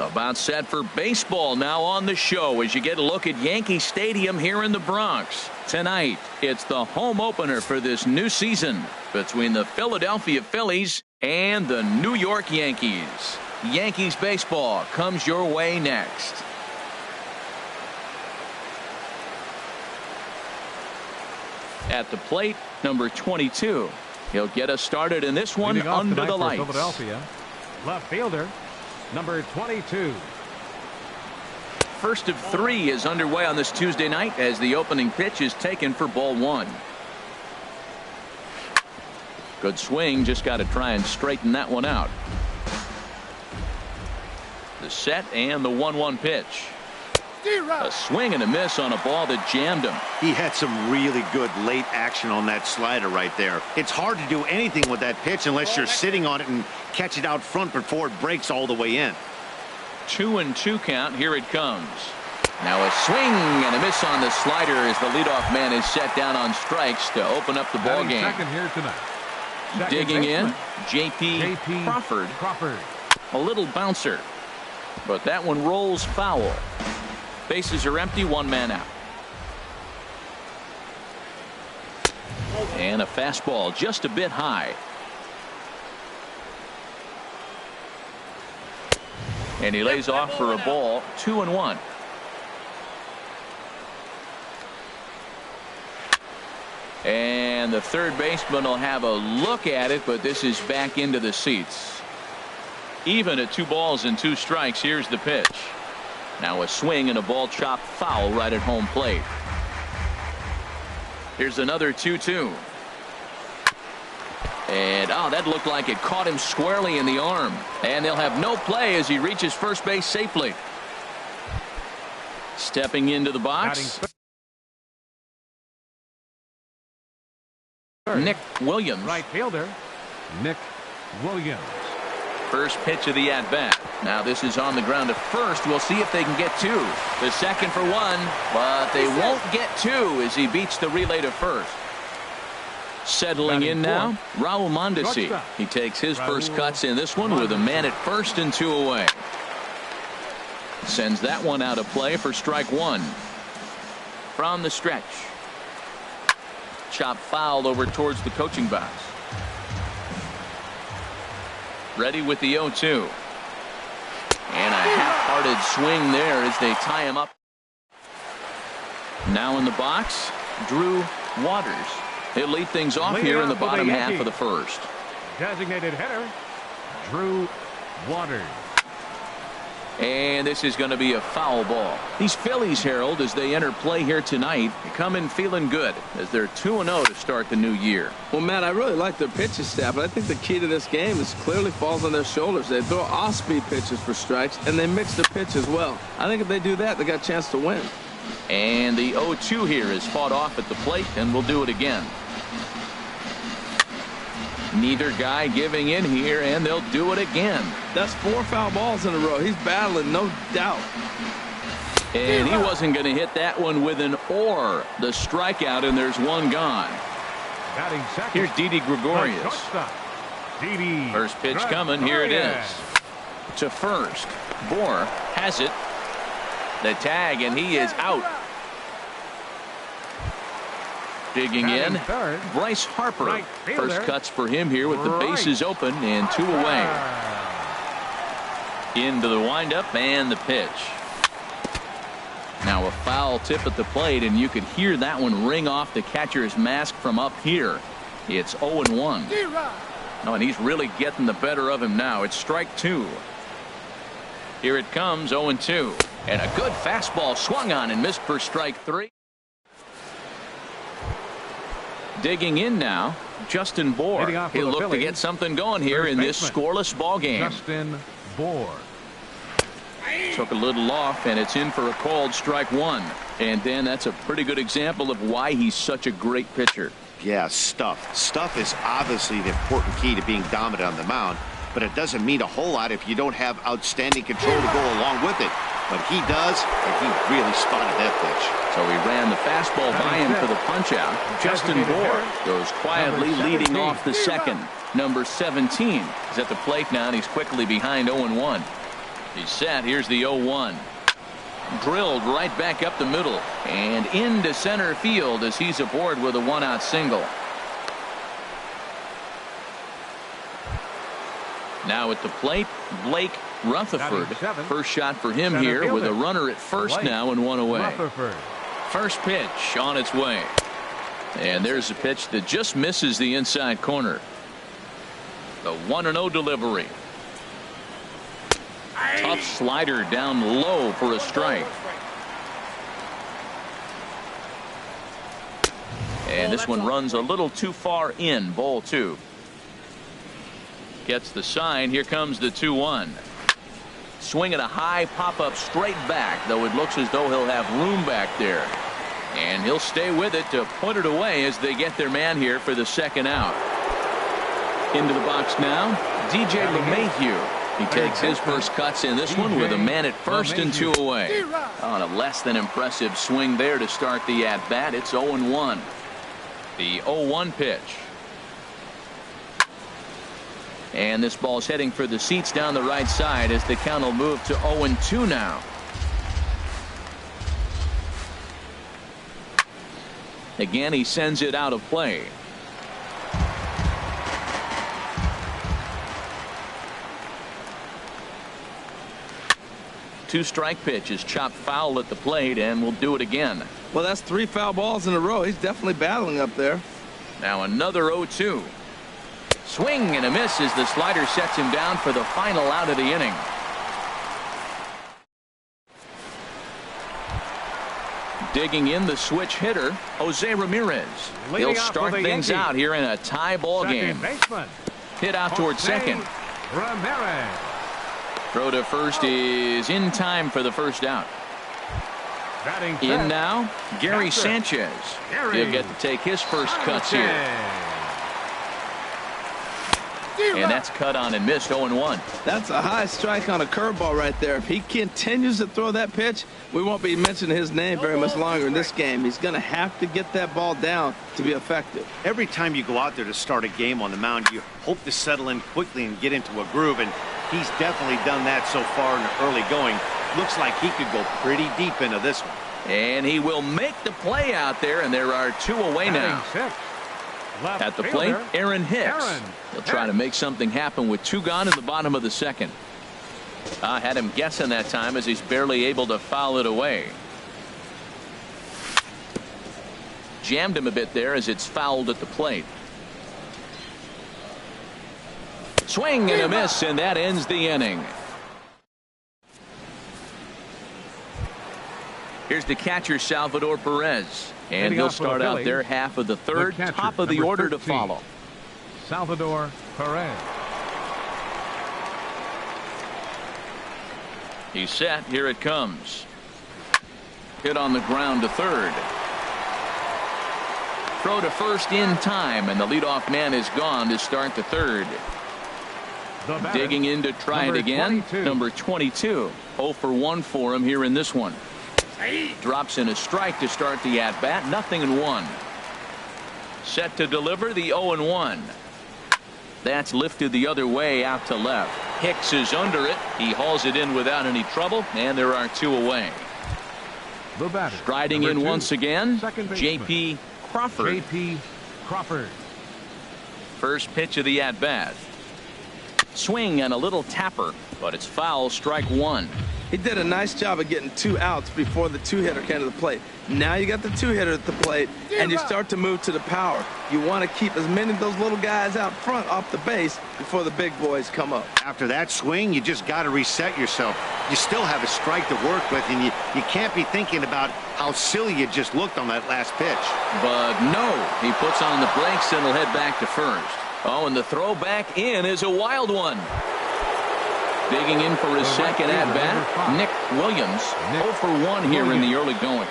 About set for baseball now on the show as you get a look at Yankee Stadium here in the Bronx. Tonight, it's the home opener for this new season between the Philadelphia Phillies and the New York Yankees. Yankees baseball comes your way next. At the plate, number 22. He'll get us started in this one under the lights. Philadelphia, left fielder, number 22. First of three is underway on this Tuesday night as the opening pitch is taken for ball one. Good swing, just got to try and straighten that one out. The set and the 1-1 pitch. A swing and a miss on a ball that jammed him. He had some really good late action on that slider right there. It's hard to do anything with that pitch unless you're sitting on it and catch it out front before it breaks all the way in. 2-2 count. Here it comes. Now a swing and a miss on the slider as the leadoff man is set down on strikes to open up the ball game. Second here tonight. Digging in, J.P. Crawford. A little bouncer, but that one rolls foul. Bases are empty, one man out. And a fastball just a bit high. And he lays off for a ball, 2-1. And the third baseman will have a look at it, but this is back into the seats. Even at 2 balls and 2 strikes, here's the pitch. Now a swing and a ball chopped foul right at home plate. Here's another 2-2. And that looked like it caught him squarely in the arm. And they'll have no play as he reaches first base safely. Stepping into the box, Nick Williams. Right fielder, Nick Williams. First pitch of the at-bat. Now this is on the ground at first. We'll see if they can get 2. The second for 1, but they won't get 2 as he beats the relay to first. Settling in now, Raul Mondesi. He takes his first cuts in this one with a man at first and 2 away. Sends that one out of play for strike 1. From the stretch. Chop fouled over towards the coaching box. Ready with the 0-2. And a half-hearted swing there as they tie him up. Now in the box, Drew Waters. He'll lead things off here in the bottom half of the first. Designated hitter, Drew Waters. And this is going to be a foul ball. These Phillies, Harold, as they enter play here tonight, come in feeling good as they're 2-0 to start the new year. Well, Matt, I really like their pitching staff, but I think the key to this game is clearly falls on their shoulders. They throw off-speed pitches for strikes, and they mix the pitch as well. I think if they do that, they got a chance to win. And the 0-2 here is fought off at the plate, and we'll do it again. Neither guy giving in here, and they'll do it again. That's 4 foul balls in a row. He's battling, no doubt. And he wasn't going to hit that one with an or. The strikeout, and there's one gone. Here's Didi Gregorius. First pitch coming. Here it is. To first. Bohr has it. The tag, and he is out. Digging in, Bryce Harper. First cuts for him here with the bases open and 2 away. Into the windup and the pitch. Now a foul tip at the plate, and you could hear that one ring off the catcher's mask from up here. It's 0-1. Oh, and he's really getting the better of him now. It's strike 2. Here it comes, 0-2. And a good fastball swung on and missed for strike 3. Digging in now, Justin Bohr. He'll look to get something going here in this scoreless ball game. Justin Bohr. Took a little off, and it's in for a called strike 1. And Dan, that's a pretty good example of why he's such a great pitcher. Yeah, stuff. Stuff is obviously the important key to being dominant on the mound, but it doesn't mean a whole lot if you don't have outstanding control to go along with it. But he does, and he really spotted that pitch. So he ran the fastball by him for the punch-out. Justin Bohr goes quietly leading off the second. Number 17 is at the plate now, and he's quickly behind 0-1. He's set. Here's the 0-1. Drilled right back up the middle and into center field as he's aboard with a 1-out single. Now at the plate, Blake Rutherford. First shot for him here with a runner at first now and 1 away. First pitch on its way. And there's a pitch that just misses the inside corner. The 1-0 delivery. Tough slider down low for a strike. And this one runs a little too far in. Ball 2. Gets the sign. Here comes the 2-1. Swinging a high pop-up straight back, though it looks as though he'll have room back there. And he'll stay with it to put it away as they get their man here for the second out. Into the box now, DJ LeMahieu. He takes his first cuts in this one with a man at first and 2 away. On a less than impressive swing there to start the at-bat. It's 0-1. The 0-1 pitch. And this ball's heading for the seats down the right side as the count will move to 0-2 now. Again, he sends it out of play. Two-strike pitch is chopped foul at the plate and will do it again. Well, that's 3 foul balls in a row. He's definitely battling up there. Now another 0-2. Swing and a miss as the slider sets him down for the final out of the inning. Digging in the switch hitter, Jose Ramirez. He'll start things out here in a tie ball game. Hit out towards second. Ramirez. Throw to first is in time for the first out. In now, Gary Sanchez. He'll get to take his first cuts here. And that's cut on and missed. 0-1. That's a high strike on a curveball right there. If he continues to throw that pitch, we won't be mentioning his name very much longer in this game. He's going to have to get that ball down to be effective. Every time you go out there to start a game on the mound, you hope to settle in quickly and get into a groove, and he's definitely done that so far in the early going. Looks like he could go pretty deep into this one. And he will make the play out there, and there are 2 away now. At the plate, Aaron Hicks. He'll try to make something happen with 2 gone in the bottom of the second. I had him guessing that time as he's barely able to foul it away. Jammed him a bit there as it's fouled at the plate. Swing and a miss, and that ends the inning. Here's the catcher, Salvador Perez. And he'll start out their half of the third, top of the order to follow. Salvador Perez. He's set. Here it comes. Hit on the ground to third. Throw to first in time, and the leadoff man is gone to start the third. Digging in to try it again. Number 22. 0 for 1 for him here in this one. Drops in a strike to start the at-bat. 0-1. Set to deliver the 0-1. That's lifted the other way out to left. Hicks is under it. He hauls it in without any trouble, and there are 2 away. Striding in once again, J.P. Crawford. First pitch of the at-bat. Swing and a little tapper, but it's foul. Strike 1. He did a nice job of getting 2 outs before the 2-hitter came to the plate. Now you got the 2-hitter at the plate, and you start to move to the power. You want to keep as many of those little guys out front off the base before the big boys come up. After that swing, you just got to reset yourself. You still have a strike to work with, and you can't be thinking about how silly you just looked on that last pitch. But no, he puts on the brakes and will head back to first. Oh, and the throw back in is a wild one. Digging in for his second at-bat, Nick Williams. 0 for 1 here in the early going.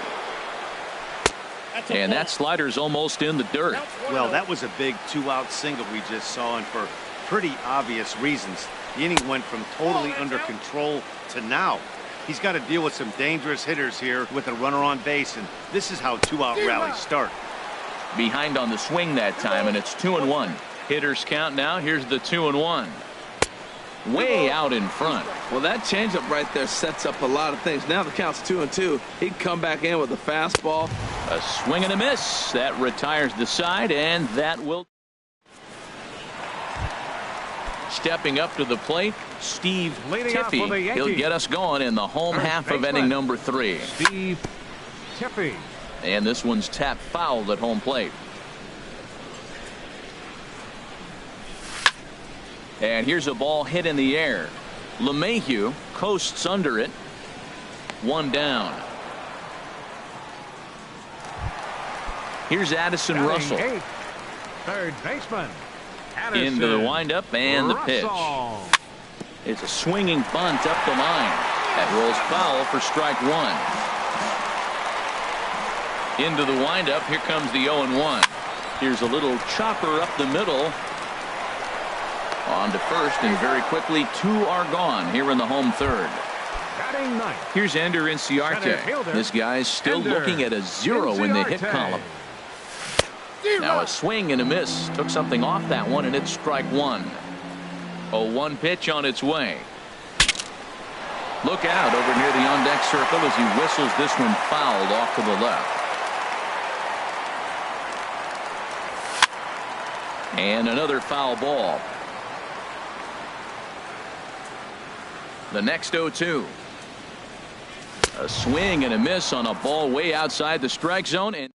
And that slider's almost in the dirt. Well, that was a big 2-out single we just saw, and for pretty obvious reasons. The inning went from totally under control to now. He's got to deal with some dangerous hitters here with a runner on base, and this is how 2-out rallies start. Behind on the swing that time, and it's 2-1. Hitters count now. Here's the 2-1. way out in front. Well, that changeup right there sets up a lot of things. Now the count's 2-2. He'd come back in with a fastball. A swing and a miss. That retires the side, and that will. Stepping up to the plate, Steve Tiffy. He'll get us going in the home half of inning number 3. Steve Tiffy. And this one's tapped foul at home plate. And here's a ball hit in the air. LeMahieu coasts under it. 1 down. Here's Addison Russell. 8th, third baseman. Into the windup and the pitch. It's a swinging bunt up the line. That rolls foul for strike 1. Into the windup. Here comes the 0-1. Here's a little chopper up the middle. On to first, and very quickly 2 are gone here in the home third. Here's Ender Inciarte. This guy's still looking at a 0 in the hit column. Now a swing and a miss. Took something off that one, and it's strike 1. 0-1 pitch on its way. Look out over near the on-deck circle as he whistles this one fouled off to the left. And another foul ball. The next 0-2. A swing and a miss on a ball way outside the strike zone. And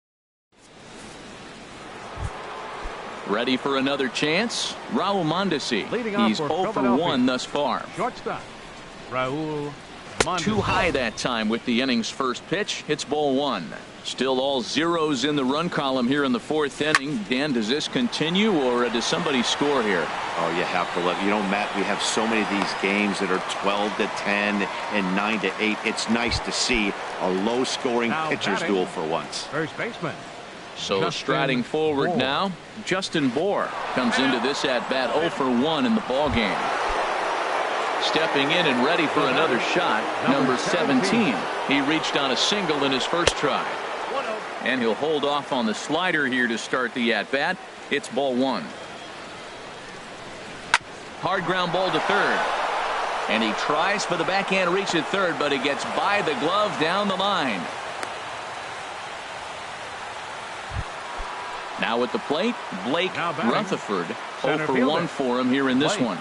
ready for another chance. Raul Mondesi. He's 0 for 1 thus far. Shortstop Raul Mondesi. Too high that time with the inning's first pitch. Hits ball 1. Still all zeros in the run column here in the 4th inning. Dan, does this continue, or does somebody score here? Oh, you have to let. You know, Matt, we have so many of these games that are 12-10 and 9-8. It's nice to see a low-scoring pitcher's duel for once. First baseman. So striding forward now, Justin Bour comes into this at-bat 0 for 1 in the ball game. Stepping in and ready for another shot, number 17. He reached on a single in his first try. And he'll hold off on the slider here to start the at-bat. It's ball 1. Hard ground ball to third. And he tries for the backhand reach at third, but he gets by the glove down the line. Now at the plate, Blake Rutherford. 0 for 1 for him here in this one.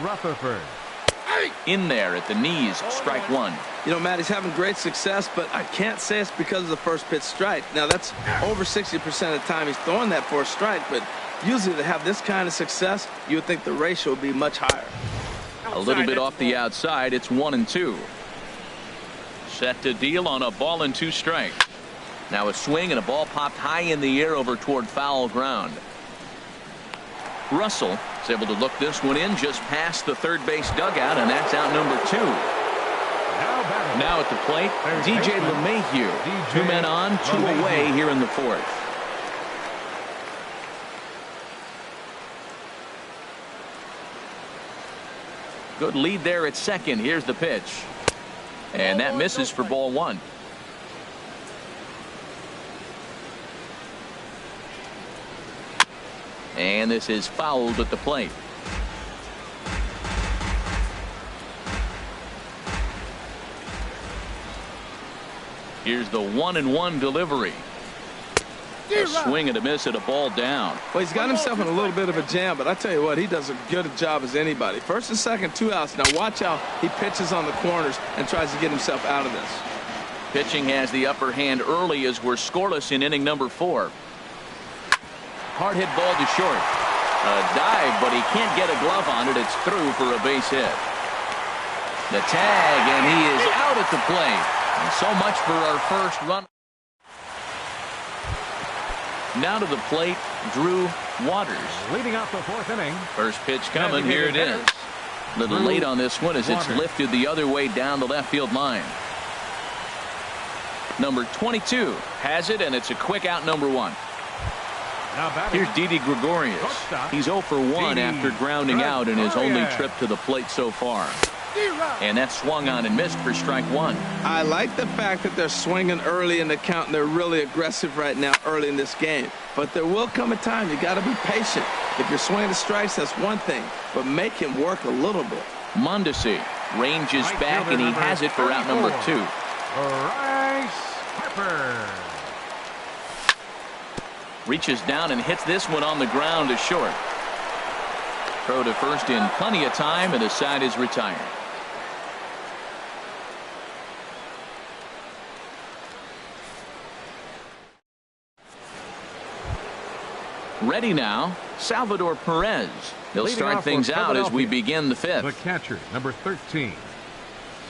Rutherford. In there at the knees, strike 1. You know, Matt, he's having great success, but I can't say it's because of the first pitch strike. Now, that's over 60% of the time he's throwing that for a strike, but usually to have this kind of success, you would think the ratio would be much higher. A little bit off the outside. It's 1-2. Set to deal on a ball and 2 strikes. Now a swing and a ball popped high in the air over toward foul ground. Russell is able to look this one in just past the third base dugout, and that's out number 2. Now at the plate, DJ LeMahieu. 2 men on, 2 away here in the 4th. Good lead there at second. Here's the pitch. And that misses for ball 1. And this is fouled at the plate. Here's the 1-1 delivery. A swing and a miss at a ball down. Well, he's got himself in a little bit of a jam, but I tell you what, he does a good job as anybody. First and second, 2 outs. Now watch how he pitches on the corners and tries to get himself out of this. Pitching has the upper hand early as we're scoreless in inning number 4. Hard hit ball to short. A dive, but he can't get a glove on it. It's through for a base hit. The tag, and he is out at the plate. And so much for our first run. Now to the plate, Drew Waters. Leading off the 4th inning. First pitch coming. Here it is. A little late on this one as it's lifted the other way down the left field line. Number 22 has it, and it's a quick out, number 1. Here's Didi Gregorius. He's 0 for 1 after grounding out in his only trip to the plate so far. And that's swung on and missed for strike 1. I like the fact that they're swinging early in the count, and they're really aggressive right now early in this game. But there will come a time you got to be patient. If you're swinging the strikes, that's one thing, but make him work a little bit. Mondesi ranges back, and he has it for out number 2. Bryce Harper. Reaches down and hits this one on the ground to short. Throw to first in plenty of time, and the side is retired. Ready now, Salvador Perez. He'll start things out as we begin the 5th. The catcher, number 13,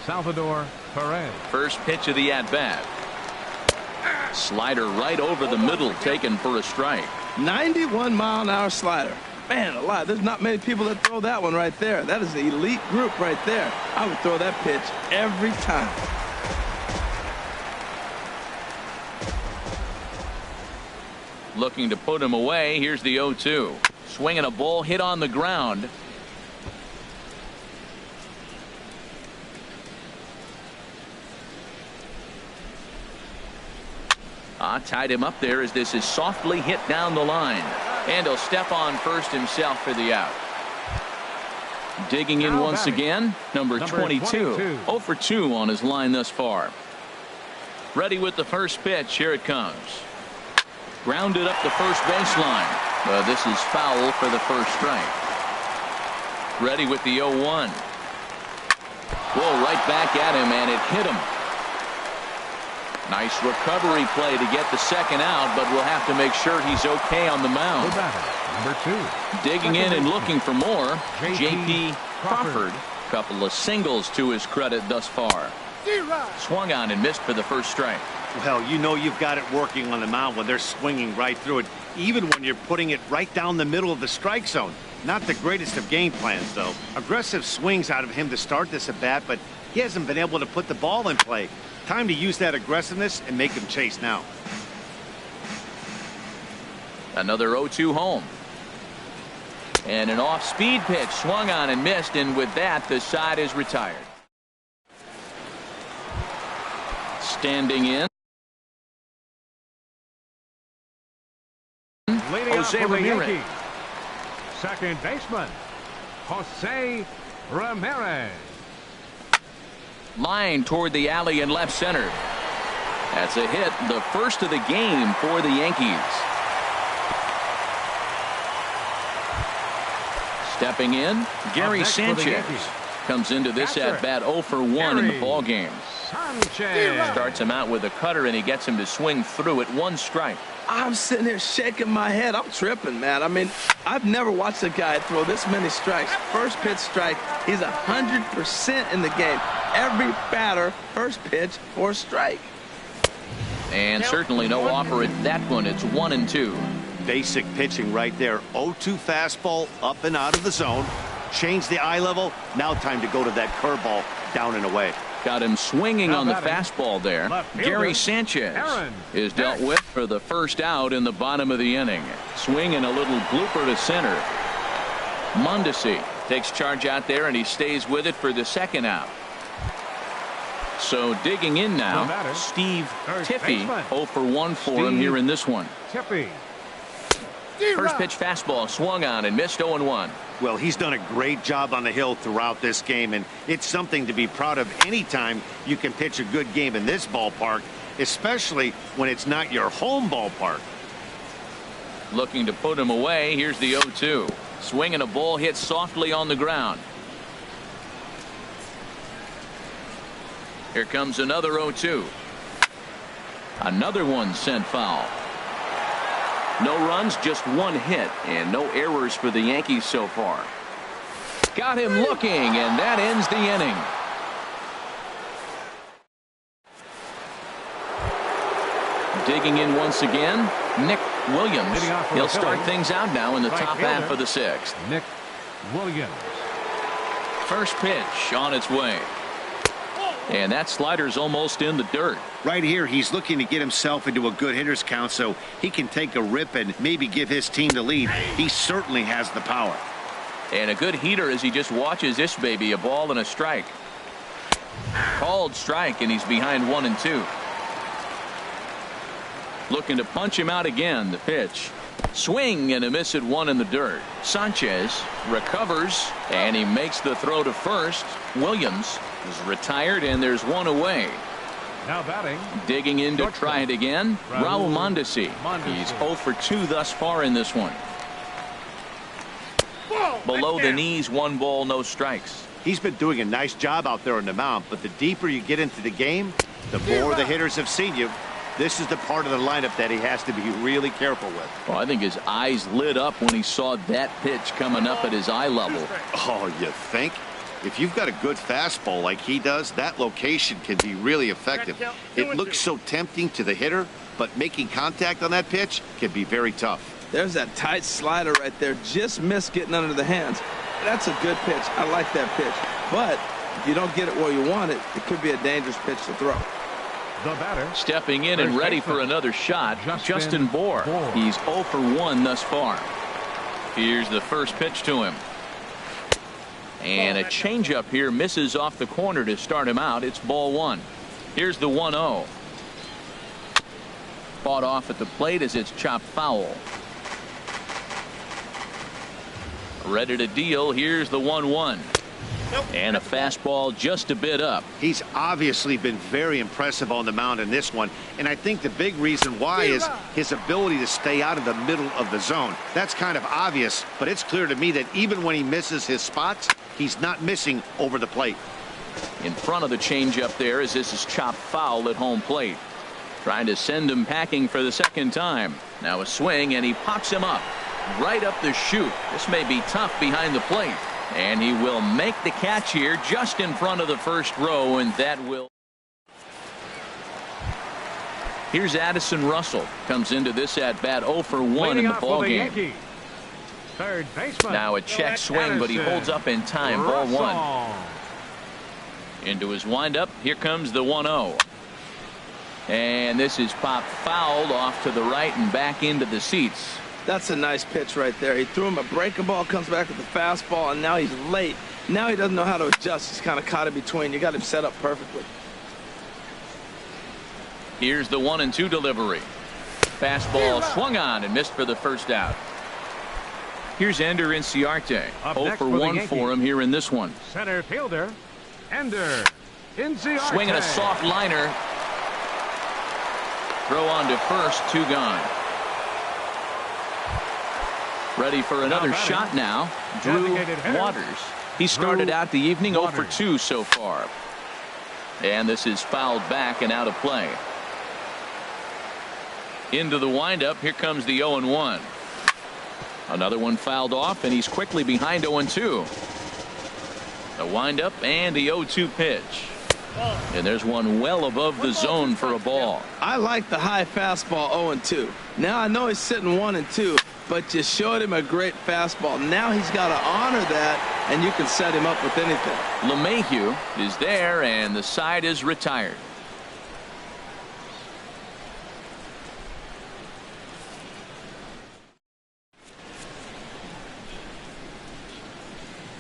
Salvador Perez. First pitch of the at-bat. Slider right over the middle, taken for a strike. 91-mile-an-hour slider. Man alive, there's not many people that throw that one right there. That is an elite group right there. I would throw that pitch every time. Looking to put him away. Here's the 0-2. Swinging a ball hit on the ground. Tied him up there as this is softly hit down the line. And he'll step on first himself for the out. Digging in once again, number 22. 0 for 2 on his line thus far. Ready with the first pitch. Here it comes. Grounded up the first baseline. This is foul for the first strike. Ready with the 0-1. Whoa, right back at him, and it hit him. Nice recovery play to get the second out, but we'll have to make sure he's okay on the mound. Number 2. Digging in and looking for more, J.P. Crawford. Couple of singles to his credit thus far. Swung on and missed for the first strike. Well, you know you've got it working on the mound when they're swinging right through it, even when you're putting it right down the middle of the strike zone. Not the greatest of game plans, though. Aggressive swings out of him to start this at bat, but he hasn't been able to put the ball in play. Time to use that aggressiveness and make him chase now. Another 0-2 home. And an off-speed pitch swung on and missed, and with that, the side is retired. Standing in, Jose Ramirez. Second baseman, Jose Ramirez. Line toward the alley in left center. That's a hit, the first of the game for the Yankees. Stepping in, Gary Sanchez comes into this at bat 0 for 1 in the ball game. Starts him out with a cutter, and he gets him to swing through it. 1 strike. I'm sitting here shaking my head. I'm tripping, man. I mean, I've never watched a guy throw this many strikes. First pitch strike, he's 100% in the game. Every batter, first pitch for a strike. And certainly no offer at that one. It's 1-2. Basic pitching right there. 0-2 fastball up and out of the zone. Change the eye level. Now time to go to that curveball down and away. Got him swinging on the fastball there. Gary Sanchez is dealt with for the first out in the bottom of the inning. Swinging a little blooper to center. Mondesi takes charge out there, and he stays with it for the second out. So digging in now, Steve Tiffy. 0 for 1 for him here in this one. Tiffy. First pitch fastball swung on and missed. 0-1. Well, he's done a great job on the hill throughout this game, and it's something to be proud of anytime you can pitch a good game in this ballpark, especially when it's not your home ballpark. Looking to put him away. Here's the 0-2. Swinging a ball hit softly on the ground. Here comes another 0-2. Another one sent foul. No runs, just 1 hit, and no errors for the Yankees so far. Got him looking, and that ends the inning. Digging in once again, Nick Williams. He'll start things out now in the top half of the 6th. Nick Williams. First pitch on its way. And that slider's almost in the dirt. Right here, he's looking to get himself into a good hitter's count so he can take a rip and maybe give his team the lead. He certainly has the power. And a good heater as he just watches this baby. A ball and a strike. Called strike, and he's behind 1-2. Looking to punch him out again. The pitch. Swing and a miss at one in the dirt. Sanchez recovers and he makes the throw to first. Williams is retired and there's one away. Now batting. Digging in to try it again. Raul Mondesi. He's 0 for 2 thus far in this one. Below the knees, 1 ball, no strikes. He's been doing a nice job out there on the mound, but the deeper you get into the game, the more the hitters have seen you. This is the part of the lineup that he has to be really careful with. Well, I think his eyes lit up when he saw that pitch coming up at his eye level. Oh, you think? If you've got a good fastball like he does, that location can be really effective. It looks so tempting to the hitter, but making contact on that pitch can be very tough. There's that tight slider right there. Just missed getting under the hands. That's a good pitch. I like that pitch. But if you don't get it where you want it, it could be a dangerous pitch to throw. The batter. Stepping in and ready for another shot, Justin Bour. He's 0 for 1 thus far. Here's the first pitch to him. And a changeup here misses off the corner to start him out. It's ball 1. Here's the 1-0. Fought off at the plate as it's chopped foul. Ready to deal. Here's the 1-1. And a fastball just a bit up. He's obviously been very impressive on the mound in this one, and I think the big reason why is his ability to stay out of the middle of the zone. That's kind of obvious, but it's clear to me that even when he misses his spots, he's not missing over the plate. In front of the changeup there as this is chopped foul at home plate. Trying to send him packing for the second time. Now a swing and he pops him up right up the chute. This may be tough behind the plate. And he will make the catch here just in front of the first row, and that will. Here's Addison Russell. Comes into this at bat 0 for 1 in the ballgame. Third baseman. Now a check swing, but he holds up in time. Ball 1. Into his windup. Here comes the 1-0. And this is popped fouled off to the right and back into the seats. That's a nice pitch right there. He threw him a breaking ball, comes back with the fastball, and now he's late. Now he doesn't know how to adjust. He's kind of caught in between. You got him set up perfectly. Here's the 1-2 delivery. Fastball swung on and missed for the first out. Here's Ender Inciarte. 0 for 1 for him here in this one. Center fielder, Ender Inciarte. Swinging a soft liner. Throw on to first, 2 gone. Ready for another shot now. Drew Waters. He started out the evening 0 for 2 so far. And this is fouled back and out of play. Into the windup. Here comes the 0-1. Another one fouled off, and he's quickly behind 0-2. The windup and the 0-2 pitch. And there's one well above the zone for a ball. I like the high fastball 0-2. Now I know he's sitting 1-2, but you showed him a great fastball. Now he's got to honor that, and you can set him up with anything. LeMahieu is there, and the side is retired.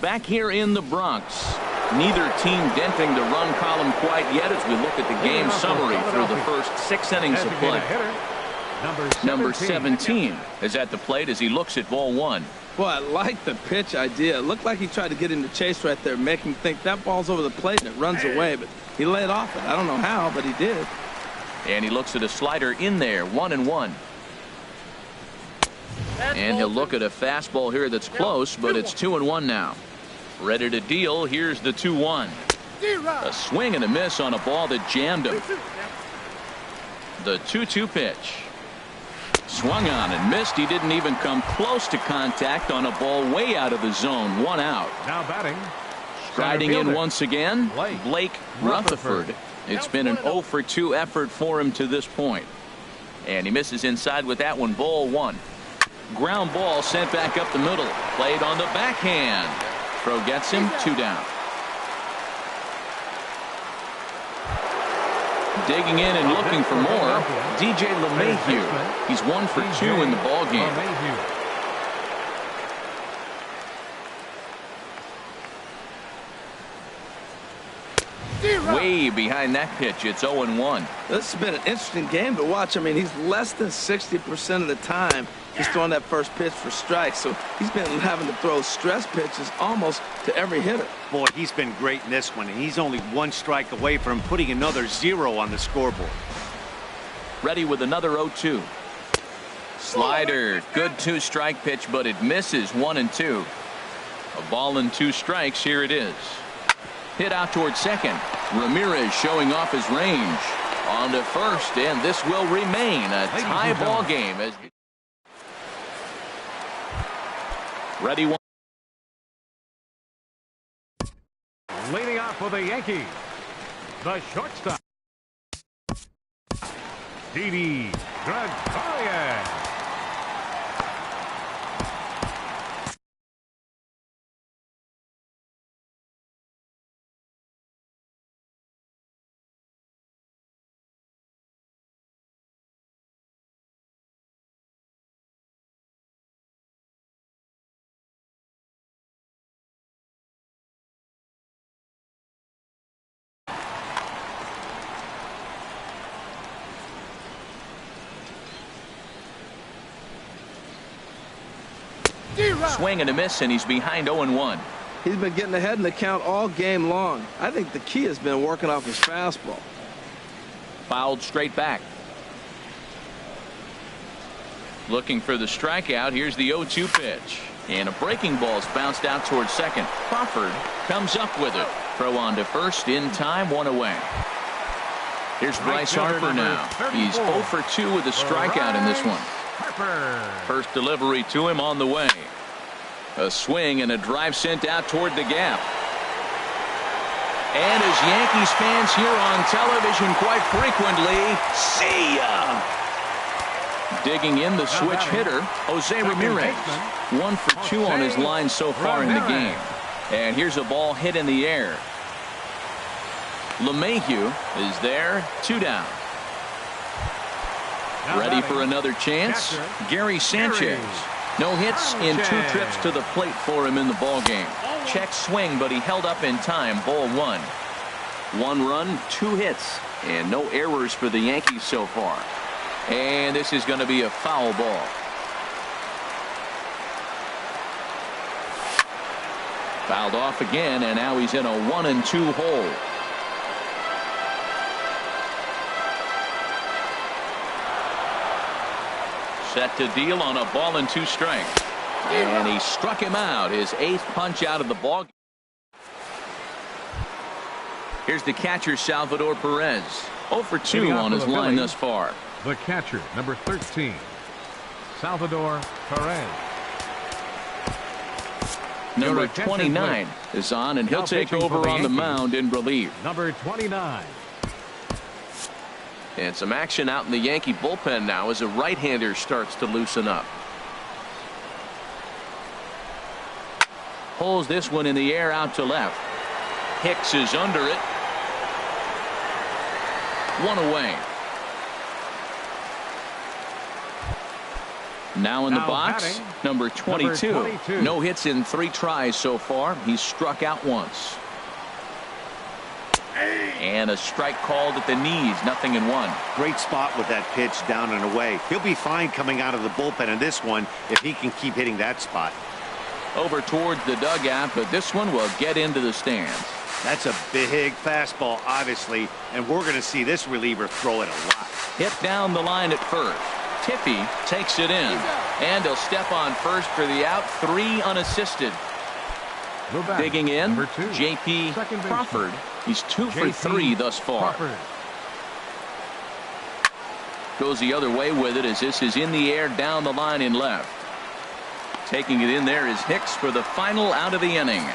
Back here in the Bronx. Neither team denting the run column quite yet as we look at the game summary through the first 6 innings of play. Number 17 is at the plate as he looks at ball 1. Boy, I like the pitch idea. It looked like he tried to get him to chase right there, make him think that ball's over the plate and it runs away, but he laid off it. I don't know how, but he did. And he looks at a slider in there, 1-1. And he'll look at a fastball here that's close, but it's 2-1 now. Ready to deal. Here's the 2-1. A swing and a miss on a ball that jammed him. The 2-2 pitch. Swung on and missed. He didn't even come close to contact on a ball way out of the zone. 1 out. Now batting. Striding in once again, Blake Rutherford. It's been an 0 for 2 effort for him to this point. And he misses inside with that one. Ball 1. Ground ball sent back up the middle. Played on the backhand. Throw gets him. 2 down. Digging in and looking for more. DJ LeMahieu. He's 1 for 2 in the ball game. Way behind that pitch. It's 0-1. This has been an interesting game to watch. I mean, he's less than 60% of the time He's throwing that first pitch for strikes, so he's been having to throw stress pitches almost to every hitter. Boy, he's been great in this one, and he's only one strike away from putting another 0 on the scoreboard. Ready with another 0-2. Slider, good 2-strike pitch, but it misses 1-2. A ball and 2 strikes. Here it is. Hit out towards second. Ramirez showing off his range. On to first, and this will remain a tie ball game. As ready one. Leading off for the Yankees, the shortstop, Grnbronco2's. Swing and a miss, and he's behind 0-1. He's been getting ahead in the count all game long. I think the key has been working off his fastball. Fouled straight back. Looking for the strikeout. Here's the 0-2 pitch. And a breaking ball's bounced out towards second. Crawford comes up with it. Throw on to first in time, 1 away. Here's Bryce Harper now. He's 0 for 2 with a strikeout in this one. First delivery to him on the way. A swing and a drive sent out toward the gap. And as Yankees fans hear on television quite frequently, see ya! Digging in the switch hitter, Jose Ramirez. 1 for 2 on his line so far in the game. And here's a ball hit in the air. LeMahieu is there, 2 down. Ready for another chance? Gary Sanchez. No hits in 2 trips to the plate for him in the ball game. Check swing, but he held up in time. Ball 1. 1 run, 2 hits, and no errors for the Yankees so far. And this is going to be a foul ball. Fouled off again, and now he's in a 1-2 hole. Set to deal on a ball and 2 strikes. And he struck him out. His 8th punch out of the ball. Here's the catcher, Salvador Perez. 0 for 2 on his line thus far. The catcher, number 13, Salvador Perez. Number 29 is on, and he'll take over on the mound in relief. Number 29. And some action out in the Yankee bullpen now as a right-hander starts to loosen up. Pulls this one in the air out to left. Hicks is under it. 1 away. Now in the box, batting, number 22. No hits in 3 tries so far. He's struck out once. And a strike called at the knees. 0-1. Great spot with that pitch down and away. He'll be fine coming out of the bullpen in this one if he can keep hitting that spot. Over towards the dugout, but this one will get into the stands. That's a big fastball, obviously, and we're going to see this reliever throw it a lot. Hit down the line at first. Tippy takes it in, and he'll step on first for the out. 3 unassisted. Digging in, J.P. Crawford. He's 2 for 3 thus far. Goes the other way with it as this is in the air down the line in left. Taking it in there is Hicks for the final out of the inning.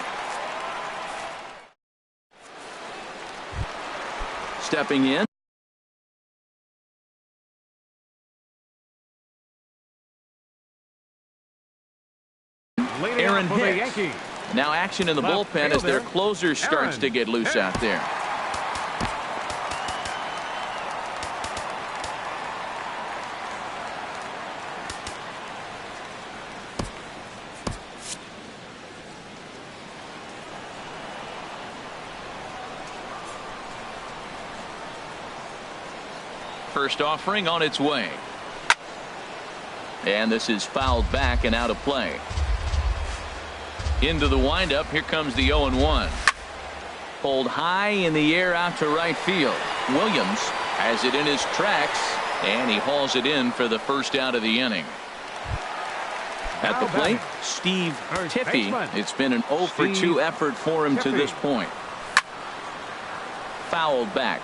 Stepping in. Aaron Hicks. Now action in the bullpen as their closer starts to get loose out there. First offering on its way. And this is fouled back and out of play. Into the windup. Here comes the 0-1. Pulled high in the air out to right field. Williams has it in his tracks, and he hauls it in for the first out of the inning. At the plate, Steve Tiffy. It's been an 0 for 2 effort for him to this point. Fouled back.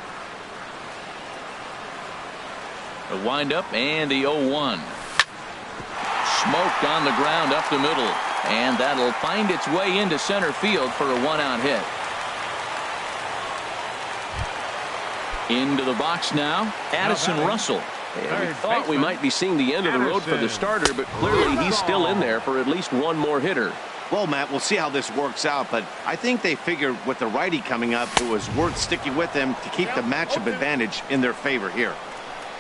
The windup and the 0-1. Smoked on the ground up the middle, and that'll find its way into center field for a 1-out hit. Into the box now, Addison Russell. And we thought we might be seeing the end of the road for the starter, but clearly he's still in there for at least one more hitter. Well, Matt, we'll see how this works out, but I think they figured with the righty coming up, it was worth sticking with him to keep the matchup advantage in their favor here.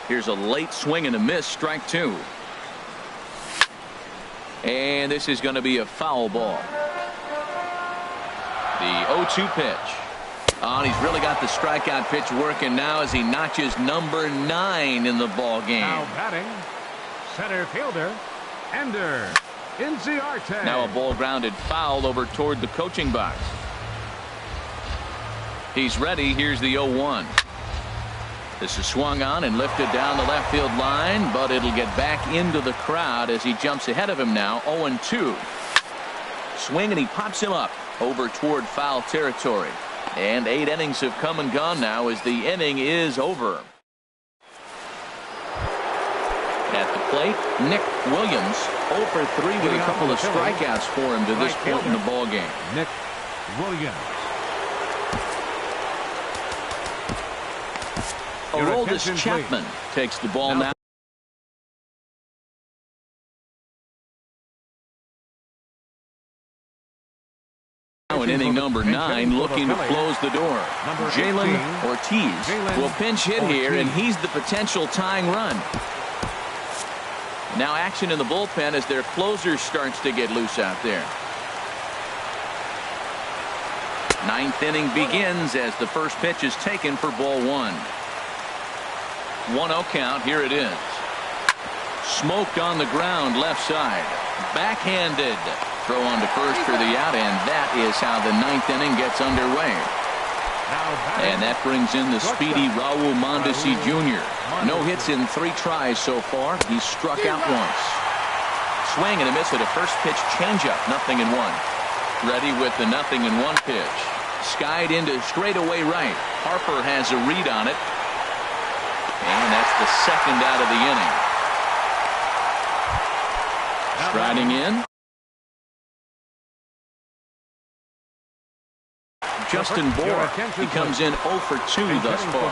Here's a late swing and a miss, strike 2. And this is going to be a foul ball. The 0-2 pitch. Oh, and he's really got the strikeout pitch working now as he notches number 9 in the ball game. Now batting, center fielder, Ender Inciarte. Now a ball grounded foul over toward the coaching box. He's ready. Here's the 0-1. This is swung on and lifted down the left field line, but it'll get back into the crowd as he jumps ahead of him now. 0-2. Swing, and he pops him up over toward foul territory. And 8 innings have come and gone now as the inning is over. At the plate, Nick Williams, 0 for 3 with a couple of strikeouts for him to this point in the ball game. Nick Williams. Aroldis Chapman takes the ball now. In inning number 9, looking to close the door. Jalen Ortiz will pinch hit here, and he's the potential tying run. Now action in the bullpen as their closer starts to get loose out there. 9th inning begins as the first pitch is taken for ball 1. 1-0 count. Here it is. Smoked on the ground left side. Backhanded. Throw on to first for the out, and that is how the 9th inning gets underway. And that brings in the speedy Raul Mondesi Jr. No hits in 3 tries so far. He's struck out once. Swing and a miss at a first pitch changeup. 0-1. Ready with the 0-1 pitch. Skied into straightaway right. Harper has a read on it. And that's the second out of the inning. Striding in. Justin Bour. He comes in 0 for 2 thus far.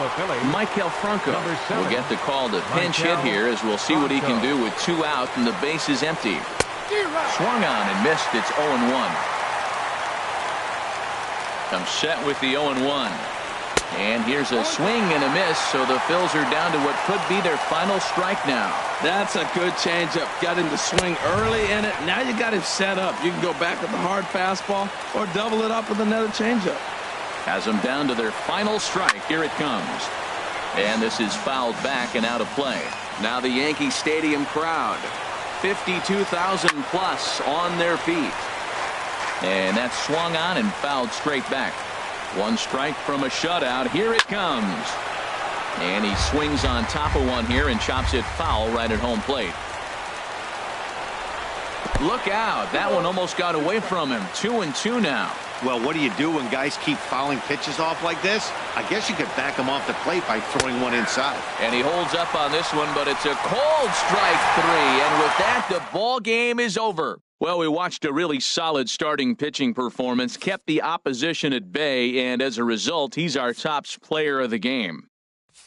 Maikel Franco will get the call to pinch hit here as we'll see what he can do with 2 out and the base is empty. Swung on and missed. It's 0-1. Comes set with the 0-1. And here's a swing and a miss, so the Phils are down to what could be their final strike now. That's a good changeup. Got him to swing early in it. Now you got him set up. You can go back with the hard fastball or double it up with another changeup. Has them down to their final strike. Here it comes. And this is fouled back and out of play. Now the Yankee Stadium crowd. 52,000 plus on their feet. And that's swung on and fouled straight back. 1 strike from a shutout. Here it comes. And he swings on top of one here and chops it foul right at home plate. Look out. That one almost got away from him. 2-2 now. Well, what do you do when guys keep fouling pitches off like this? I guess you could back them off the plate by throwing one inside. And he holds up on this one, but it's a cold strike 3. And with that, the ball game is over. Well, we watched a really solid starting pitching performance, kept the opposition at bay, and as a result, he's our top player of the game.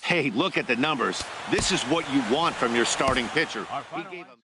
Hey, look at the numbers. This is what you want from your starting pitcher. He gave him